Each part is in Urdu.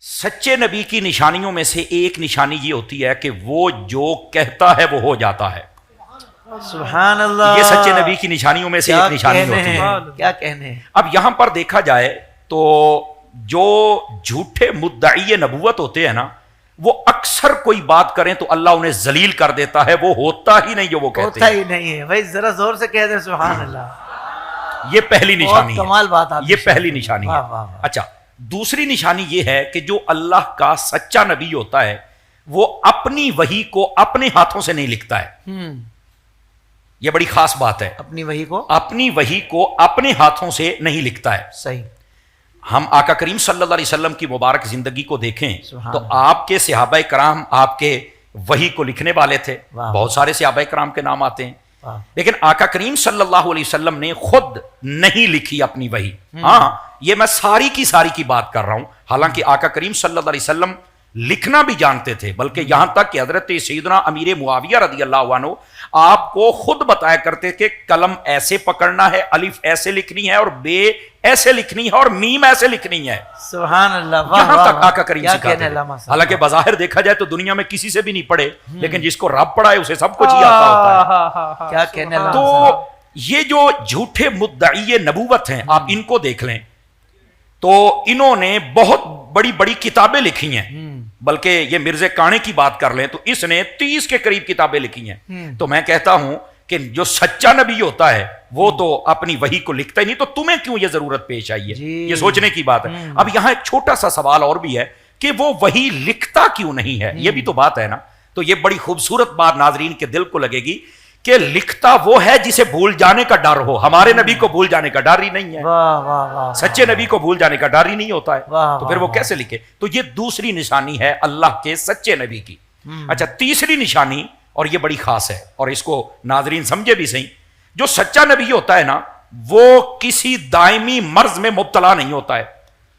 سچے نبی کی نشانیوں میں سے ایک نشانی یہ ہوتی ہے کہ وہ جو کہتا ہے وہ ہو جاتا ہے. سبحان اللہ. یہ سچے نبی کی نشانیوں میں سے ایک نشانی ہوتی ہے. کیا کہنے ہیں. اب یہاں پر دیکھا جائے تو جو جھوٹے مدعی نبوت ہوتے ہیں نا، وہ اکثر کوئی بات کریں تو اللہ انہیں ذلیل کر دیتا ہے، وہ ہوتا ہی نہیں جو وہ کہتے ہیں. ہوتا ہی نہیں ہے بھائی، ذرا زور سے کہہ دیں سبحان اللہ. یہ پہلی نشانی ہے. کمال بات آپ. یہ پہلی نشانی ہے. اچھا، دوسری نشانی یہ ہے کہ جو اللہ کا سچا نبی ہوتا ہے وہ اپنی وحی کو اپنے ہاتھوں سے نہیں لکھتا ہے. یہ بڑی خاص بات ہے. اپنی وحی کو اپنے ہاتھوں سے نہیں لکھتا ہے. صحیح. ہم آقا کریم صلی اللہ علیہ وسلم کی مبارک زندگی کو دیکھیں تو آپ کے صحابہ کرام آپ کے وحی کو لکھنے والے تھے. بہت سارے صحابہ کرام کے نام آتے ہیں، لیکن آقا کریم صلی اللہ علیہ وسلم نے خود نہیں لکھی اپنی وحی. ہاں، یہ میں ساری کی بات کر رہا ہوں. حالانکہ آقا کریم صلی اللہ علیہ وسلم لکھنا بھی جانتے تھے، بلکہ یہاں تک کہ حضرت سیدنا امیر معاویہ رضی اللہ عنہ آپ کو خود بتایا کرتے کہ قلم ایسے پکڑنا ہے، الف ایسے لکھنی ہے، اور بے ایسے لکھنی ہے، اور میم ایسے لکھنی ہے. سبحان اللہ. یہاں تک آقا کریم سکھاتے ہیں. حالانکہ بظاہر دیکھا جائے تو دنیا میں کسی سے بھی نہیں پڑھے، لیکن جس کو رب پڑھا ہے اسے سب کچھ ہی آتا ہوتا ہے. کیا کہنے اللہ. تو یہ جو جھوٹے مدعی نبوت ہیں، آپ ان کو دیکھ لیں تو انہوں نے بہت بڑی بڑی کتابیں لکھی ہیں. بلکہ یہ مرزا کانے کی بات کر لیں تو اس نے 30 کے قریب کتابیں لکھی ہیں. تو میں کہتا ہوں کہ جو سچا نبی ہوتا ہے وہ تو اپنی وحی کو لکھتا ہی نہیں، تو تمہیں کیوں یہ ضرورت پیش آئی ہے؟ یہ سوچنے کی بات ہے. اب یہاں ایک چھوٹا سا سوال اور بھی ہے کہ وہ وحی لکھتا کیوں نہیں ہے؟ یہ بھی تو بات ہے نا. تو یہ بڑی خوبصورت بات ناظرین کے دل کو لگے گی کہ لکھتا وہ ہے جسے بھول جانے کا ڈر ہو. ہمارے نبی کو بھول جانے کا ڈر ہی نہیں ہے. سچے نبی کو بھول جانے کا ڈر ہی نہیں ہوتا ہے. تو پھر وہ کیسے لکھے؟ تو یہ دوسری نشانی ہے اللہ کے سچے نبی کی. اچھا، تیسری نشانی، اور یہ بڑی خاص ہے اور اس کو ناظرین سمجھے بھی صحیح. جو سچا نبی ہوتا ہے نا وہ کسی دائمی مرض میں مبتلا نہیں ہوتا ہے.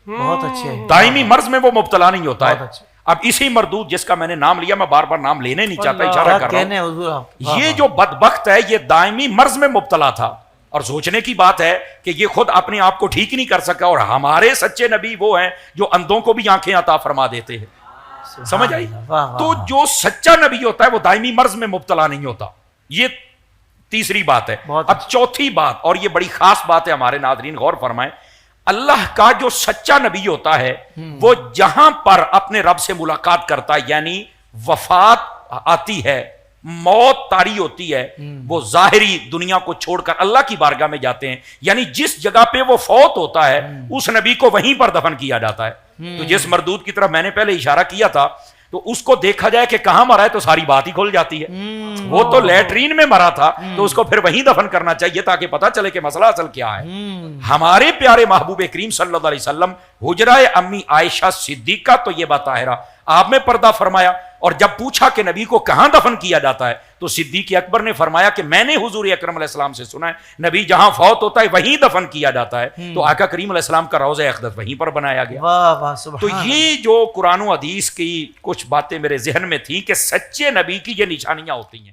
بہت اچھے. دائمی مرض میں وہ مبتلا نہیں ہوتا ہے. اب اسی مردود جس کا میں نے نام لیا، میں بار بار نام لینے نہیں چاہتا، اشارہ کر رہا ہوں، یہ جو بدبخت ہے یہ دائمی مرض میں مبتلا تھا. اور سوچنے کی بات ہے کہ یہ خود اپنے آپ کو ٹھیک نہیں کر سکا، اور ہمارے سچے نبی وہ ہیں جو اندھوں کو بھی آنکھیں عطا فرما دیتے ہیں. سمجھ آئی؟ تو جو سچا نبی ہوتا ہے وہ دائمی مرض میں مبتلا نہیں ہوتا. یہ تیسری بات ہے. اب چوتھی بات، اور یہ بڑی خاص بات ہے، ہمارے ناظرین غور فرمائیں. اللہ کا جو سچا نبی ہوتا ہے وہ جہاں پر اپنے رب سے ملاقات کرتا ہے، یعنی وفات آتی ہے، موت طاری ہوتی ہے، وہ ظاہری دنیا کو چھوڑ کر اللہ کی بارگاہ میں جاتے ہیں. یعنی جس جگہ پہ وہ فوت ہوتا ہے اس نبی کو وہیں پر دفن کیا جاتا ہے. تو جس مردود کی طرف میں نے پہلے اشارہ کیا تھا تو اس کو دیکھا جائے کہ کہاں مرا ہے تو ساری بات ہی کھل جاتی ہے. وہ تو لیٹرین میں مرا تھا تو اس کو پھر وہیں دفن کرنا چاہیے تاکہ پتہ چلے کہ مسئلہ اصل کیا ہے. ہمارے پیارے محبوب کریم صلی اللہ علیہ وسلم حجرہ امی عائشہ صدیقہ طیبہ طاہرہ آپ میں پردہ فرمایا، اور جب پوچھا کہ نبی کو کہاں دفن کیا جاتا ہے تو صدیق اکبر نے فرمایا کہ میں نے حضور اکرم علیہ السلام سے سنا ہے نبی جہاں فوت ہوتا ہے وہیں دفن کیا جاتا ہے. تو آقا کریم علیہ السلام کا روضہ اقدس وہیں پر بنایا گیا. تو یہ جو قرآن و حدیث کی کچھ باتیں میرے ذہن میں تھیں کہ سچے نبی کی یہ نشانیاں ہوتی ہیں.